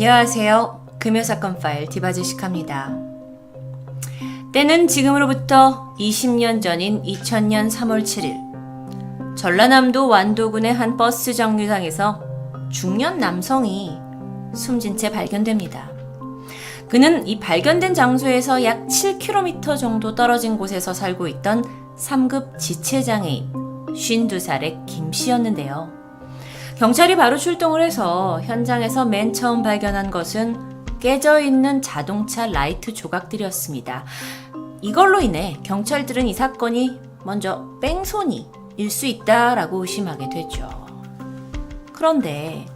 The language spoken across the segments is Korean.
안녕하세요. 금요사건 파일 디바제시카입니다. 때는 지금으로부터 20년 전인 2000년 3월 7일 전라남도 완도군의 한 버스 정류장에서 중년 남성이 숨진 채 발견됩니다. 그는 이 발견된 장소에서 약 7km 정도 떨어진 곳에서 살고 있던 3급 지체장애인 52살의 김씨였는데요. 경찰이 바로 출동을 해서 현장에서 맨 처음 발견한 것은 깨져있는 자동차 라이트 조각들이었습니다. 이걸로 인해 경찰들은 이 사건이 먼저 뺑소니일 수 있다라고 의심하게 되죠. 그런데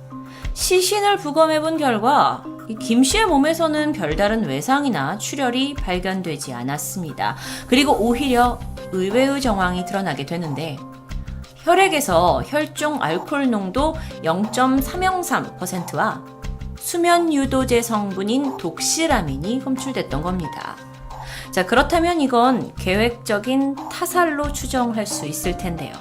시신을 부검해본 결과 이 김씨의 몸에서는 별다른 외상이나 출혈이 발견되지 않았습니다. 그리고 오히려 의외의 정황이 드러나게 되는데 혈액에서 혈중 알코올 농도 0.303%와 수면 유도제 성분인 독시라민이 검출됐던 겁니다. 자, 그렇다면 이건 계획적인 타살로 추정할 수 있을 텐데요.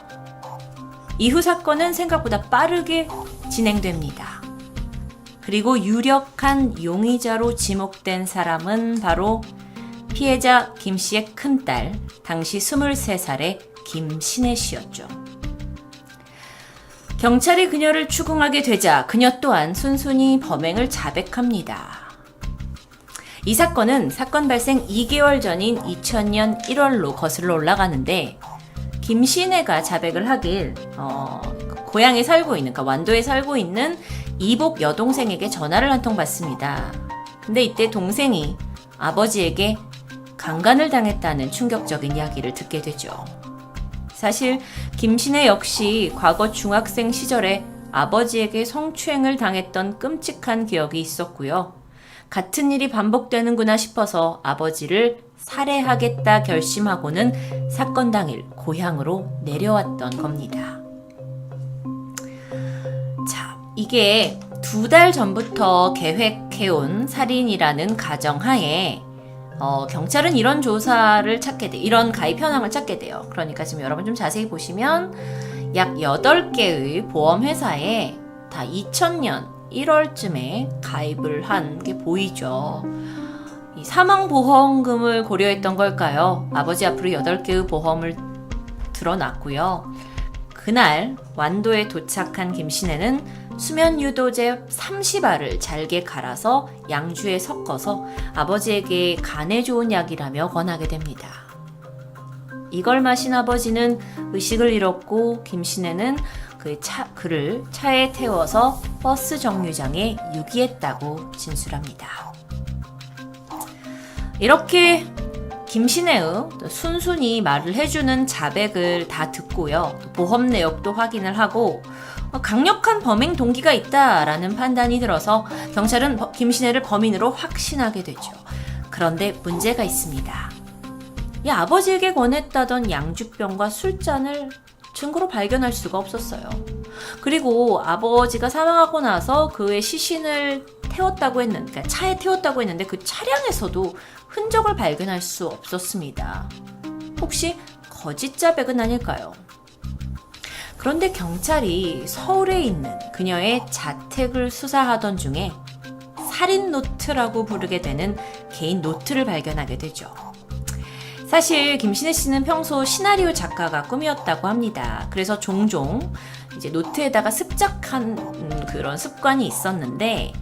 이후 사건은 생각보다 빠르게 진행됩니다. 그리고 유력한 용의자로 지목된 사람은 바로 피해자 김씨의 큰딸, 당시 23살의 김신혜 씨였죠. 경찰이 그녀를 추궁하게 되자 그녀 또한 순순히 범행을 자백합니다. 이 사건은 사건 발생 2개월 전인 2000년 1월로 거슬러 올라가는데 김신혜가 자백을 하길 고향에 살고 있는, 그러니까 완도에 살고 있는 이복 여동생에게 전화를 한 통 받습니다. 근데 이때 동생이 아버지에게 강간을 당했다는 충격적인 이야기를 듣게 되죠. 사실 김신혜 역시 과거 중학생 시절에 아버지에게 성추행을 당했던 끔찍한 기억이 있었고요. 같은 일이 반복되는구나 싶어서 아버지를 살해하겠다 결심하고는 사건 당일 고향으로 내려왔던 겁니다. 자, 이게 2달 전부터 계획해온 살인이라는 가정하에 경찰은 이런 조사를 찾게 돼, 이런 가입 현황을 찾게 돼요. 그러니까 지금 여러분 좀 자세히 보시면 약 8개의 보험회사에 다 2000년 1월쯤에 가입을 한 게 보이죠. 이 사망보험금을 고려했던 걸까요? 아버지 앞으로 8개의 보험을 들어놨고요. 그날 완도에 도착한 김신혜는 수면유도제 30알을 잘게 갈아서 양주에 섞어서 아버지에게 간에 좋은 약이라며 권하게 됩니다. 이걸 마신 아버지는 의식을 잃었고 김신혜는 그를 차에 태워서 버스 정류장에 유기했다고 진술합니다. 이렇게 김신혜의 순순히 말을 해주는 자백을 다 듣고요. 보험 내역도 확인을 하고 강력한 범행 동기가 있다라는 판단이 들어서 경찰은 김신혜를 범인으로 확신하게 되죠. 그런데 문제가 있습니다. 이 아버지에게 권했다던 양주병과 술잔을 증거로 발견할 수가 없었어요. 그리고 아버지가 사망하고 나서 그의 시신을 태웠다고 했는데, 그러니까 차에 태웠다고 했는데 그 차량에서도 흔적을 발견할 수 없었습니다. 혹시 거짓 자백은 아닐까요? 그런데 경찰이 서울에 있는 그녀의 자택을 수사하던 중에 살인 노트라고 부르게 되는 개인 노트를 발견하게 되죠. 사실 김신혜 씨는 평소 시나리오 작가가 꿈이었다고 합니다. 그래서 종종 이제 노트에다가 습작한 그런 습관이 있었는데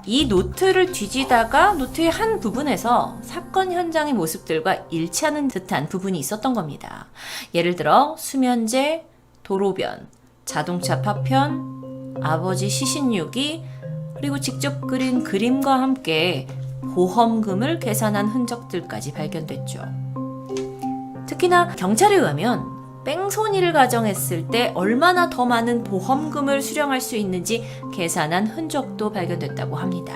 이 노트를 뒤지다가 노트의 한 부분에서 사건 현장의 모습들과 일치하는 듯한 부분이 있었던 겁니다. 예를 들어 수면제, 도로변, 자동차 파편, 아버지 시신 유기, 그리고 직접 그린 그림과 함께 보험금을 계산한 흔적들까지 발견됐죠. 특히나 경찰에 의하면 뺑소니를 가정했을 때 얼마나 더 많은 보험금을 수령할 수 있는지 계산한 흔적도 발견됐다고 합니다.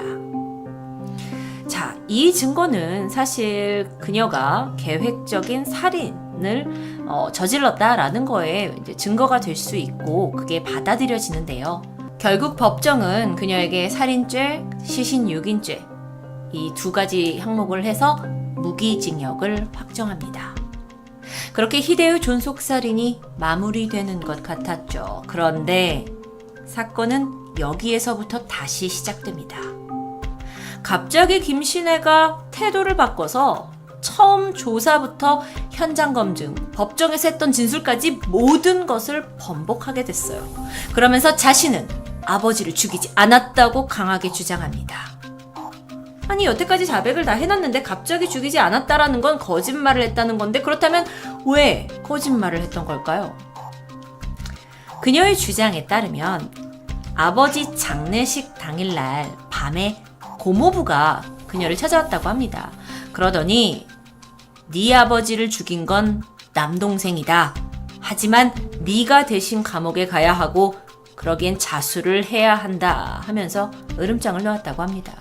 자, 이 증거는 사실 그녀가 계획적인 살인을 저질렀다라는 거에 이제 증거가 될 수 있고 그게 받아들여지는데요. 결국 법정은 그녀에게 살인죄, 시신유기죄 이 2가지 항목을 해서 무기징역을 확정합니다. 그렇게 희대의 존속살인이 마무리되는 것 같았죠. 그런데 사건은 여기에서부터 다시 시작됩니다. 갑자기 김신혜가 태도를 바꿔서 처음 조사부터 현장 검증, 법정에서 했던 진술까지 모든 것을 번복하게 됐어요. 그러면서 자신은 아버지를 죽이지 않았다고 강하게 주장합니다. 아니, 여태까지 자백을 다 해놨는데 갑자기 죽이지 않았다라는 건 거짓말을 했다는 건데, 그렇다면 왜 거짓말을 했던 걸까요? 그녀의 주장에 따르면 아버지 장례식 당일날 밤에 고모부가 그녀를 찾아왔다고 합니다. 그러더니 네 아버지를 죽인 건 남동생이다. 하지만 네가 대신 감옥에 가야 하고 그러기엔 자수를 해야 한다 하면서 으름장을 놓았다고 합니다.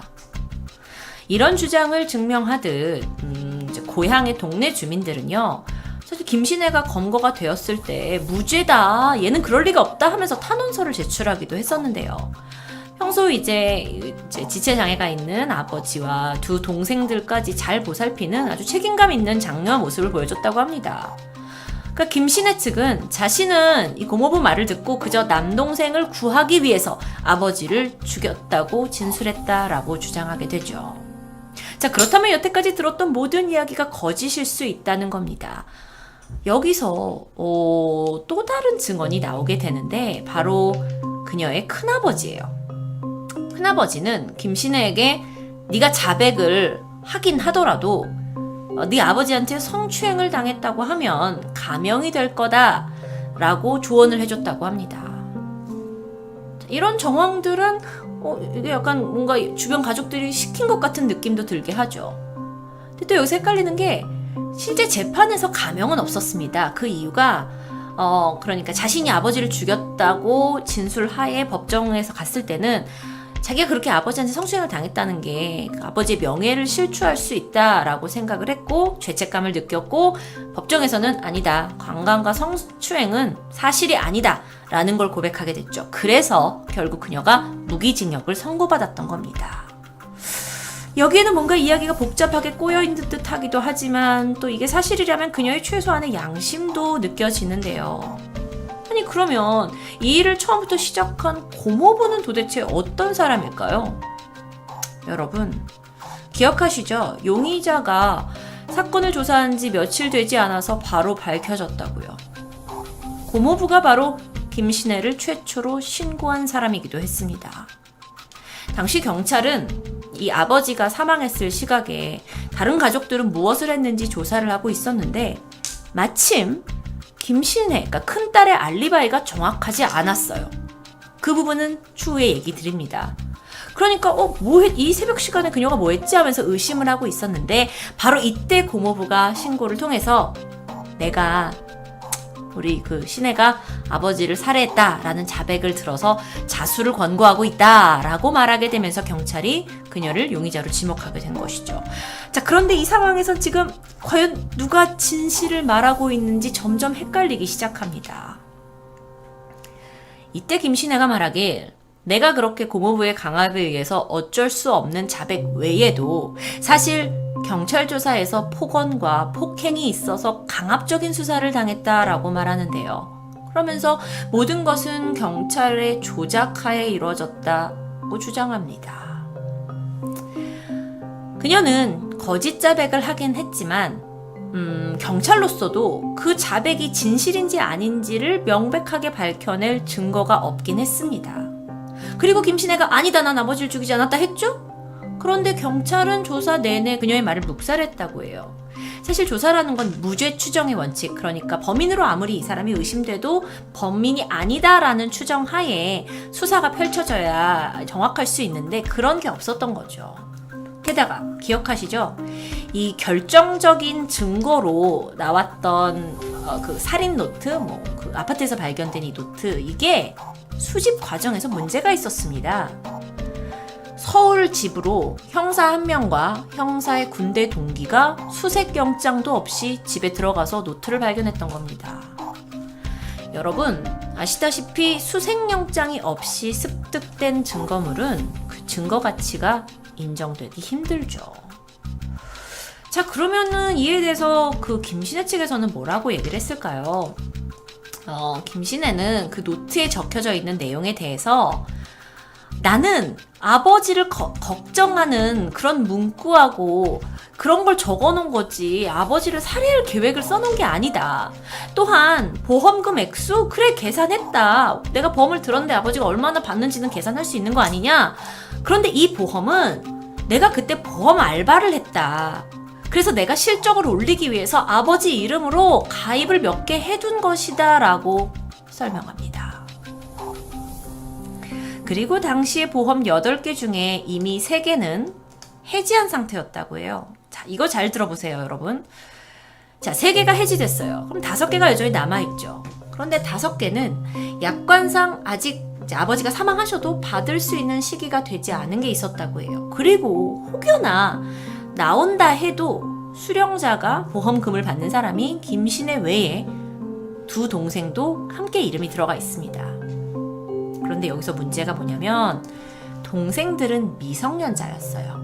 이런 주장을 증명하듯 이제 고향의 동네 주민들은요, 사실 김신혜가 검거가 되었을 때 무죄다, 얘는 그럴 리가 없다 하면서 탄원서를 제출하기도 했었는데요. 평소 이제 지체장애가 있는 아버지와 두 동생들까지 잘 보살피는 아주 책임감 있는 장녀 모습을 보여줬다고 합니다. 그러니까 김신혜 측은 자신은 이 고모부 말을 듣고 그저 남동생을 구하기 위해서 아버지를 죽였다고 진술했다라고 주장하게 되죠. 자, 그렇다면 여태까지 들었던 모든 이야기가 거짓일 수 있다는 겁니다. 여기서 또 다른 증언이 나오게 되는데 바로 그녀의 큰아버지예요. 큰아버지는 김신혜에게 네가 자백을 하긴 하더라도 네 아버지한테 성추행을 당했다고 하면 감형이 될 거다 라고 조언을 해줬다고 합니다. 이런 정황들은 이게 약간 뭔가 주변 가족들이 시킨 것 같은 느낌도 들게 하죠. 근데 또 여기서 헷갈리는 게 실제 재판에서 감형은 없었습니다. 그 이유가 그러니까 자신이 아버지를 죽였다고 진술하에 법정에서 갔을 때는 자기가 그렇게 아버지한테 성추행을 당했다는 게 아버지의 명예를 실추할 수 있다라고 생각을 했고 죄책감을 느꼈고, 법정에서는 아니다, 강간과 성추행은 사실이 아니다 라는 걸 고백하게 됐죠. 그래서 결국 그녀가 무기징역을 선고받았던 겁니다. 여기에는 뭔가 이야기가 복잡하게 꼬여있는 듯 하기도 하지만 또 이게 사실이라면 그녀의 최소한의 양심도 느껴지는데요. 아니, 그러면 이 일을 처음부터 시작한 고모부는 도대체 어떤 사람일까요? 여러분 기억하시죠? 용의자가 사건을 조사한 지 며칠 되지 않아서 바로 밝혀졌다고요. 고모부가 바로 김신혜를 최초로 신고한 사람이기도 했습니다. 당시 경찰은 이 아버지가 사망했을 시각에 다른 가족들은 무엇을 했는지 조사를 하고 있었는데 마침 김신혜, 그러니까 큰딸의 알리바이가 정확하지 않았어요. 그 부분은 추후에 얘기 드립니다. 그러니까 이 새벽 시간에 그녀가 뭐 했지 하면서 의심을 하고 있었는데 바로 이때 고모부가 신고를 통해서 내가 우리 그 신혜가 아버지를 살해했다라는 자백을 들어서 자수를 권고하고 있다라고 말하게 되면서 경찰이 그녀를 용의자로 지목하게 된 것이죠. 자, 그런데 이 상황에서 지금 과연 누가 진실을 말하고 있는지 점점 헷갈리기 시작합니다. 이때 김신혜가 말하길 내가 그렇게 고모부의 강압에 의해서 어쩔 수 없는 자백 외에도 사실 경찰 조사에서 폭언과 폭행이 있어서 강압적인 수사를 당했다라고 말하는데요. 그러면서 모든 것은 경찰의 조작하에 이루어졌다고 주장합니다. 그녀는 거짓 자백을 하긴 했지만 경찰로서도 그 자백이 진실인지 아닌지를 명백하게 밝혀낼 증거가 없긴 했습니다. 그리고 김신혜가 아니다, 난 아버지를 죽이지 않았다 했죠? 그런데 경찰은 조사 내내 그녀의 말을 묵살했다고 해요. 사실 조사라는 건 무죄 추정의 원칙, 그러니까 범인으로 아무리 이 사람이 의심돼도 범인이 아니다라는 추정하에 수사가 펼쳐져야 정확할 수 있는데 그런 게 없었던 거죠. 게다가 기억하시죠? 이 결정적인 증거로 나왔던 그 살인 노트, 그 아파트에서 발견된 이 노트, 이게 수집 과정에서 문제가 있었습니다. 서울 집으로 형사 한 명과 형사의 군대 동기가 수색 영장도 없이 집에 들어가서 노트를 발견했던 겁니다. 여러분 아시다시피 수색 영장이 없이 습득된 증거물은 그 증거 가치가 인정되기 힘들죠. 자, 그러면은 이에 대해서 그 김신혜 측에서는 뭐라고 얘기를 했을까요? 김신혜는 그 노트에 적혀져 있는 내용에 대해서 나는 아버지를 걱정하는 그런 문구하고 그런 걸 적어놓은 거지 아버지를 살해할 계획을 써놓은 게 아니다. 또한 보험금 액수? 그래 계산했다. 내가 보험을 들었는데 아버지가 얼마나 받는지는 계산할 수 있는 거 아니냐? 그런데 이 보험은 내가 그때 보험 알바를 했다. 그래서 내가 실적을 올리기 위해서 아버지 이름으로 가입을 몇 개 해둔 것이다 라고 설명합니다. 그리고 당시에 보험 8개 중에 이미 3개는 해지한 상태였다고 해요. 자, 이거 잘 들어보세요, 여러분. 자, 3개가 해지됐어요. 그럼 5개가 여전히 남아있죠. 그런데 5개는 약관상 아직 이제 아버지가 사망하셔도 받을 수 있는 시기가 되지 않은 게 있었다고 해요. 그리고 혹여나 나온다 해도 수령자가 보험금을 받는 사람이 김신혜 외에 2 동생도 함께 이름이 들어가 있습니다. 그런데 여기서 문제가 뭐냐면 동생들은 미성년자였어요.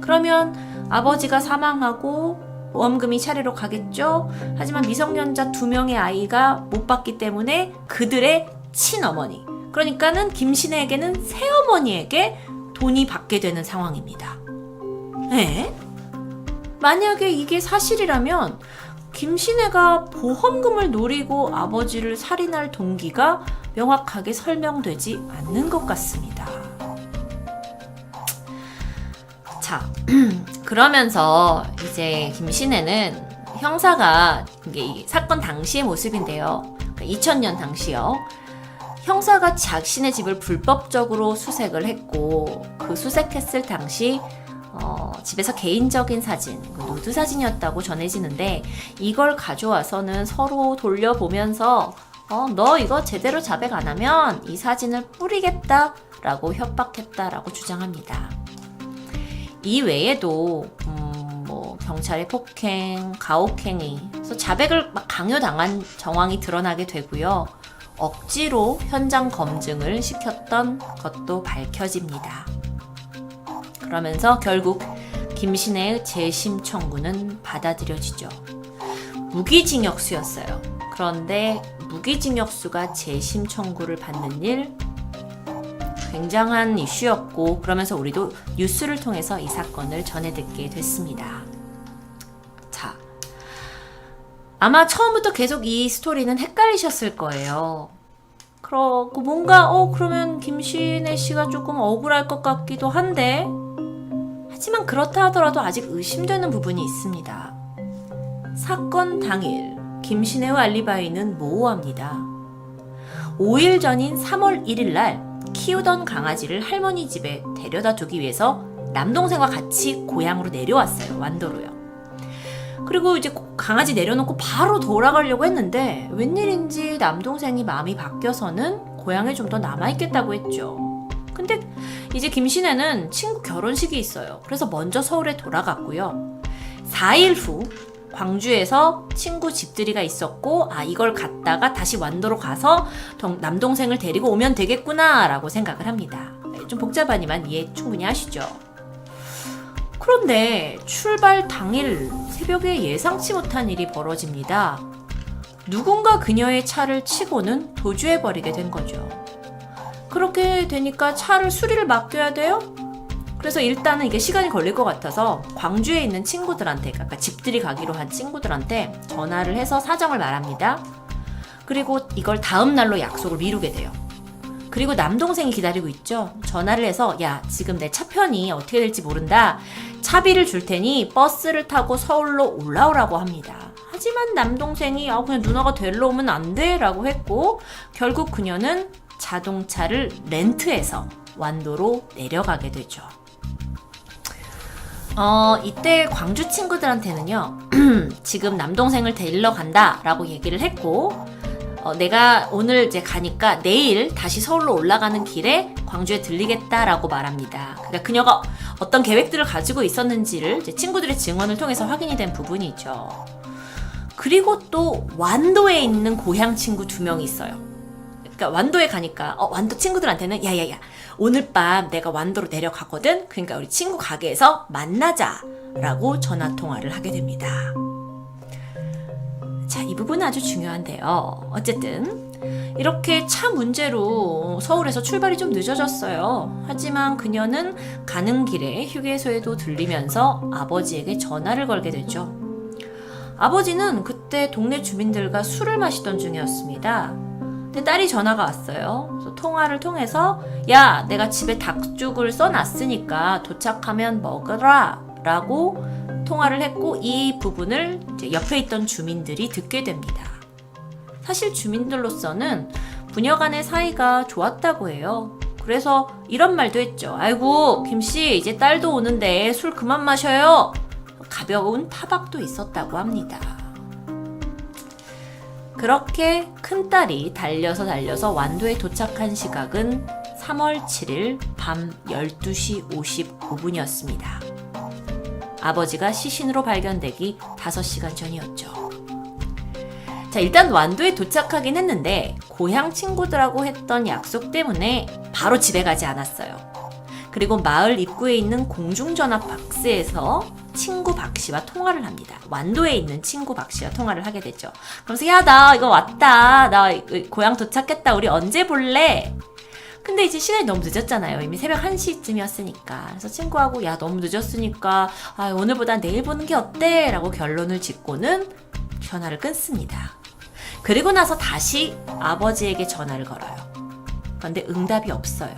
그러면 아버지가 사망하고 보험금이 차례로 가겠죠? 하지만 미성년자 2명의 아이가 못 받기 때문에 그들의 친어머니, 그러니까는 김신혜에게는 새어머니에게 돈이 받게 되는 상황입니다. 에? 만약에 이게 사실이라면 김신혜가 보험금을 노리고 아버지를 살인할 동기가 명확하게 설명되지 않는 것 같습니다. 자, 그러면서 이제 김신혜는 형사가 이게 이 사건 당시의 모습인데요. 2000년 당시요. 형사가 자신의 집을 불법적으로 수색을 했고 그 수색했을 당시 집에서 개인적인 사진, 누드 사진이었다고 전해지는데 이걸 가져와서는 서로 돌려보면서 너 이거 제대로 자백 안 하면 이 사진을 뿌리겠다 라고 협박했다라고 주장합니다. 이 외에도 경찰의 폭행, 가혹행위, 그래서 자백을 막 강요당한 정황이 드러나게 되고요. 억지로 현장 검증을 시켰던 것도 밝혀집니다. 그러면서 결국 김신혜의 재심 청구는 받아들여지죠. 무기징역수였어요. 그런데 무기징역수가 재심 청구를 받는 일 굉장한 이슈였고 그러면서 우리도 뉴스를 통해서 이 사건을 전해 듣게 됐습니다. 자, 아마 처음부터 계속 이 스토리는 헷갈리셨을 거예요. 그러고 뭔가 그러면 김신혜 씨가 조금 억울할 것 같기도 한데 하지만 그렇다 하더라도 아직 의심되는 부분이 있습니다. 사건 당일 김신혜의 알리바이는 모호합니다. 5일 전인 3월 1일 날 키우던 강아지를 할머니 집에 데려다 두기 위해서 남동생과 같이 고향으로 내려왔어요. 완도로요. 그리고 이제 강아지 내려놓고 바로 돌아가려고 했는데 웬일인지 남동생이 마음이 바뀌어서는 고향에 좀 더 남아있겠다고 했죠. 근데 이제 김신혜는 친구 결혼식이 있어요. 그래서 먼저 서울에 돌아갔고요. 4일 후 광주에서 친구 집들이가 있었고 이걸 갔다가 다시 완도로 가서 남동생을 데리고 오면 되겠구나 라고 생각을 합니다. 좀 복잡하니만 이해 충분히 하시죠. 그런데 출발 당일 새벽에 예상치 못한 일이 벌어집니다. 누군가 그녀의 차를 치고는 도주해버리게 된 거죠. 그렇게 되니까 차를 수리를 맡겨야 돼요? 그래서 일단은 이게 시간이 걸릴 것 같아서 광주에 있는 친구들한테, 아까 집들이 가기로 한 친구들한테 전화를 해서 사정을 말합니다. 그리고 이걸 다음 날로 약속을 미루게 돼요. 그리고 남동생이 기다리고 있죠. 전화를 해서 야, 지금 내 차편이 어떻게 될지 모른다. 차비를 줄 테니 버스를 타고 서울로 올라오라고 합니다. 하지만 남동생이 그냥 누나가 데리러 오면 안 돼? 라고 했고 결국 그녀는 자동차를 렌트해서 완도로 내려가게 되죠. 이때 광주 친구들한테는요, 지금 남동생을 데리러 간다 라고 얘기를 했고, 내가 오늘 이제 가니까 내일 다시 서울로 올라가는 길에 광주에 들리겠다 라고 말합니다. 그러니까 그녀가 어떤 계획들을 가지고 있었는지를 이제 친구들의 증언을 통해서 확인이 된 부분이죠. 그리고 또 완도에 있는 고향 친구 2명이 있어요. 그러니까 완도에 가니까 완도 친구들한테는 야야야 오늘 밤 내가 완도로 내려가거든. 그러니까 우리 친구 가게에서 만나자 라고 전화통화를 하게 됩니다. 자, 이 부분은 아주 중요한데요. 어쨌든 이렇게 차 문제로 서울에서 출발이 좀 늦어졌어요. 하지만 그녀는 가는 길에 휴게소에도 들리면서 아버지에게 전화를 걸게 되죠. 아버지는 그때 동네 주민들과 술을 마시던 중이었습니다. 근데 딸이 전화가 왔어요. 그래서 통화를 통해서 야, 내가 집에 닭죽을 써놨으니까 도착하면 먹으라 라고 통화를 했고, 이 부분을 이제 옆에 있던 주민들이 듣게 됩니다. 사실 주민들로서는 부녀 간의 사이가 좋았다고 해요. 그래서 이런 말도 했죠. 아이고, 김씨 이제 딸도 오는데 술 그만 마셔요. 가벼운 타박도 있었다고 합니다. 그렇게 큰딸이 달려서 완도에 도착한 시각은 3월 7일 밤 12시 55분이었습니다. 아버지가 시신으로 발견되기 5시간 전이었죠. 자, 일단 완도에 도착하긴 했는데 고향 친구들하고 했던 약속 때문에 바로 집에 가지 않았어요. 그리고 마을 입구에 있는 공중전화 박스에서 친구 박씨와 통화를 합니다. 완도에 있는 친구 박씨와 통화를 하게 되죠. 그러면서 야, 나 이거 왔다. 나 고향 도착했다. 우리 언제 볼래? 근데 이제 시간이 너무 늦었잖아요. 이미 새벽 1시쯤이었으니까. 그래서 친구하고 야, 너무 늦었으니까 오늘보다 내일 보는 게 어때? 라고 결론을 짓고는 전화를 끊습니다. 그리고 나서 다시 아버지에게 전화를 걸어요. 그런데 응답이 없어요.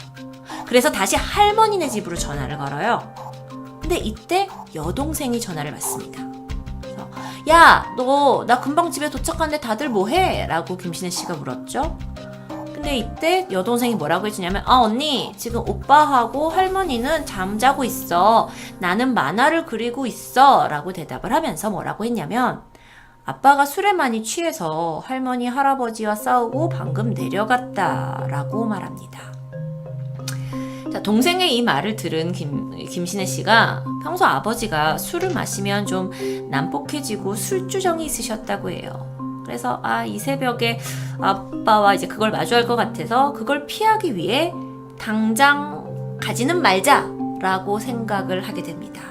그래서 다시 할머니네 집으로 전화를 걸어요. 근데 이때 여동생이 전화를 받습니다. 그래서 야, 너 나 금방 집에 도착하는데 다들 뭐해? 라고 김신혜 씨가 물었죠. 근데 이때 여동생이 뭐라고 해주냐면 언니 지금 오빠하고 할머니는 잠자고 있어. 나는 만화를 그리고 있어. 라고 대답을 하면서 뭐라고 했냐면 아빠가 술에 많이 취해서 할머니 할아버지와 싸우고 방금 내려갔다 라고 말합니다. 자, 동생의 이 말을 들은 김신혜 씨가 평소 아버지가 술을 마시면 좀 난폭해지고 술주정이 있으셨다고 해요. 그래서 이 새벽에 아빠와 이제 그걸 마주할 것 같아서 그걸 피하기 위해 당장 가지는 말자라고 생각을 하게 됩니다.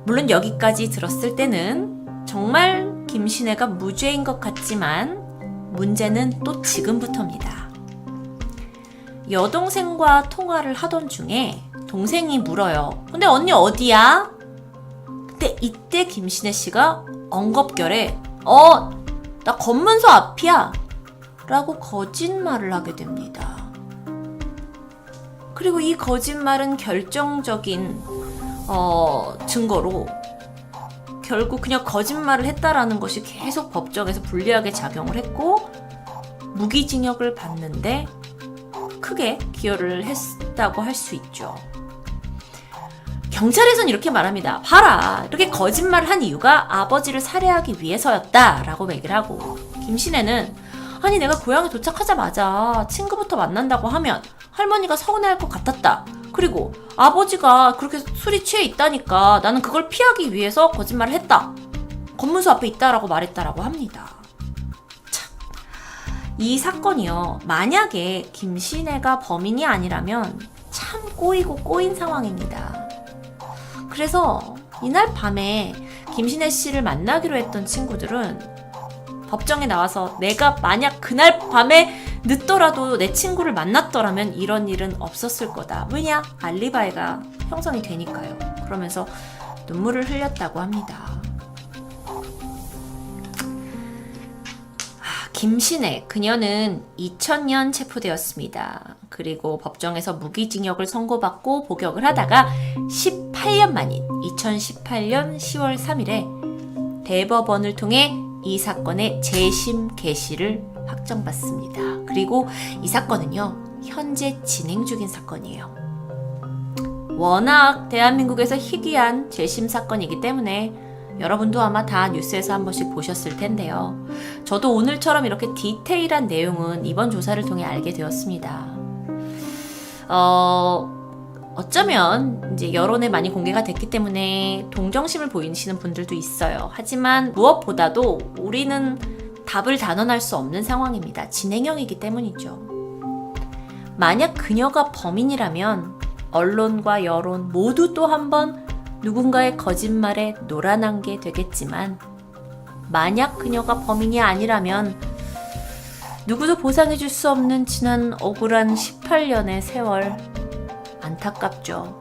물론 여기까지 들었을 때는 정말 김신혜가 무죄인 것 같지만 문제는 또 지금부터입니다. 여동생과 통화를 하던 중에 동생이 물어요. 근데 언니 어디야? 근데 이때 김신혜 씨가 엉겁결에 나 검문소 앞이야 라고 거짓말을 하게 됩니다. 그리고 이 거짓말은 결정적인 증거로 결국 그냥 거짓말을 했다라는 것이 계속 법정에서 불리하게 작용을 했고 무기징역을 받는데 크게 기여를 했다고 할 수 있죠. 경찰에서는 이렇게 말합니다. 봐라, 이렇게 거짓말을 한 이유가 아버지를 살해하기 위해서였다 라고 얘기를 하고, 김신혜는 아니 내가 고향에 도착하자마자 친구부터 만난다고 하면 할머니가 서운해할 것 같았다. 그리고 아버지가 그렇게 술이 취해 있다니까 나는 그걸 피하기 위해서 거짓말을 했다. 검문소 앞에 있다라고 말했다라고 합니다. 참, 이 사건이요, 만약에 김신혜가 범인이 아니라면 참 꼬인 상황입니다. 그래서 이날 밤에 김신혜 씨를 만나기로 했던 친구들은 법정에 나와서 내가 만약 그날 밤에 늦더라도 내 친구를 만났더라면 이런 일은 없었을 거다. 왜냐? 알리바이가 형성이 되니까요. 그러면서 눈물을 흘렸다고 합니다. 김신혜, 그녀는 2000년 체포되었습니다. 그리고 법정에서 무기징역을 선고받고 복역을 하다가 18년 만인 2018년 10월 3일에 대법원을 통해 이 사건의 재심 개시를 확정받습니다. 그리고 이 사건은요, 현재 진행 중인 사건이에요. 워낙 대한민국에서 희귀한 재심 사건이기 때문에 여러분도 아마 다 뉴스에서 한 번씩 보셨을 텐데요. 저도 오늘처럼 이렇게 디테일한 내용은 이번 조사를 통해 알게 되었습니다. 어쩌면 이제 여론에 많이 공개가 됐기 때문에 동정심을 보이시는 분들도 있어요. 하지만 무엇보다도 우리는 답을 단언할 수 없는 상황입니다. 진행형이기 때문이죠. 만약 그녀가 범인이라면 언론과 여론 모두 또 한 번 누군가의 거짓말에 놀아난 게 되겠지만 만약 그녀가 범인이 아니라면 누구도 보상해줄 수 없는 지난 억울한 18년의 세월, 안타깝죠.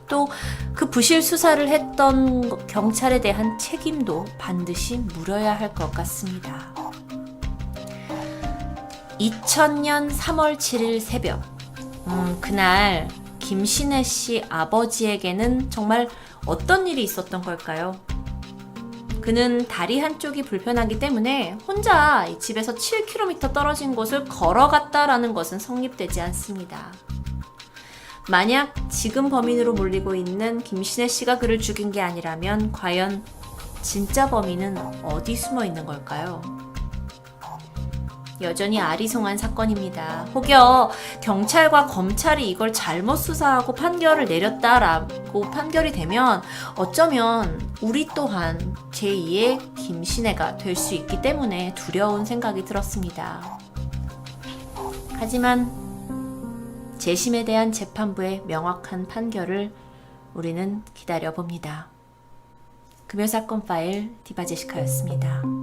또 그 부실 수사를 했던 경찰에 대한 책임도 반드시 물어야 할 것 같습니다. 2000년 3월 7일 새벽, 그날 김신혜 씨 아버지에게는 정말 어떤 일이 있었던 걸까요? 그는 다리 한쪽이 불편하기 때문에 혼자 집에서 7km 떨어진 곳을 걸어갔다라는 것은 성립되지 않습니다. 만약 지금 범인으로 몰리고 있는 김신혜 씨가 그를 죽인 게 아니라면 과연 진짜 범인은 어디 숨어 있는 걸까요? 여전히 아리송한 사건입니다. 혹여 경찰과 검찰이 이걸 잘못 수사하고 판결을 내렸다라고 판결이 되면 어쩌면 우리 또한 제2의 김신혜가 될 수 있기 때문에 두려운 생각이 들었습니다. 하지만 재심에 대한 재판부의 명확한 판결을 우리는 기다려봅니다. 금요사건 파일 디바제시카였습니다.